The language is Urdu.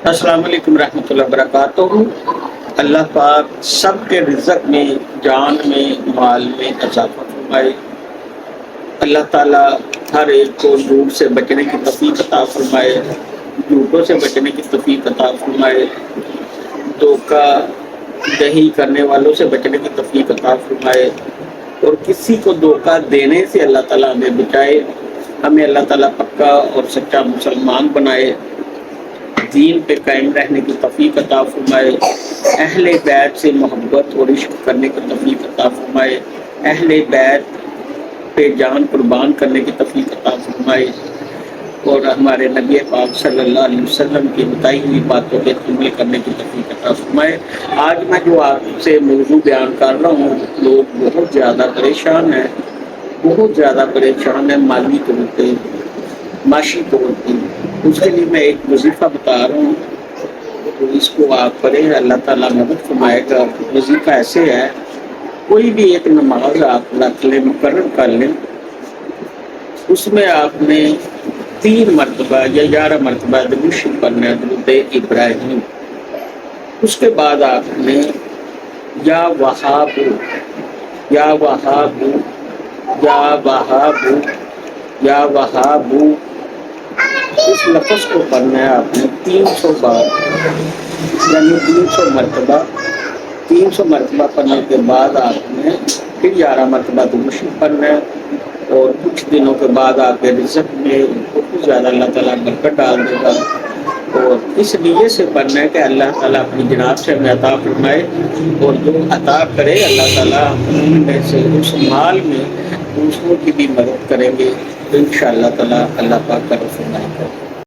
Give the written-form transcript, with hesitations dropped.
السلام علیکم رحمۃ اللہ وبرکاتہ۔ اللہ پاک سب کے رزق میں، جان میں، مال میں اضافہ فرمائے۔ اللہ تعالیٰ ہر ایک کو جھوٹ سے بچنے کی توفیق عطا فرمائے، جھوٹوں سے بچنے کی توفیق عطا فرمائے، دھوکہ دہی کرنے والوں سے بچنے کی توفیق عطا فرمائے، اور کسی کو دھوکہ دینے سے اللہ تعالیٰ ہمیں بچائے۔ ہمیں اللہ تعالیٰ پکا اور سچا مسلمان بنائے، دین پہ قائم رہنے کی توفیق عطا فرمائے، اہل بیت سے محبت اور عشق کرنے کی توفیق عطا فرمائے، اہل بیت پہ جان قربان کرنے کی توفیق عطا فرمائے، اور ہمارے نبی پاک صلی اللہ علیہ وسلم کی بتائی ہوئی باتوں پہ عمل کرنے کی توفیق عطا فرمائے۔ آج میں جو آپ سے موضوع بیان کر رہا ہوں، لوگ بہت زیادہ پریشان ہیں، بہت زیادہ پریشان ہیں، مالی طور پہ، معاشی طور پہ۔ اس کے لیے میں ایک وظیفہ بتا رہا ہوں، تو اس کو آپ پڑھیں، اللہ تعالیٰ مدد فرمائے گا۔ وظیفہ ایسے ہے، کوئی بھی ایک نماز آپ رکھ لیں، مقرر کر لیں، اس میں آپ نے 3 مرتبہ یا 11 مرتبہ درود شریف پڑھنا ہے، درود ابراہیم۔ اس کے بعد آپ نے یا وہاب یا وہاب یا وہاب یا وہاب، اس لفظ کو پڑھنا ہے آپ نے 300 بار، یعنی 300 مرتبہ۔ 300 مرتبہ پڑھنے کے بعد آپ نے پھر 11 مرتبہ درود شریف پڑھنا ہے، اور کچھ دنوں کے بعد آپ کے رزق میں بہت زیادہ اللہ تعالیٰ برکت ڈال دے گا۔ اور اس نیت سے پڑھنا ہے کہ اللہ تعالیٰ اپنی جناب سے ہمیں عطا فرمائے، اور جو عطا کرے اللہ تعالیٰ میں سے اس مال میں دوسروں کی بھی مدد کریں گے، تو انشاءاللہ تعالیٰ اللہ پاک کا فرمائے گا۔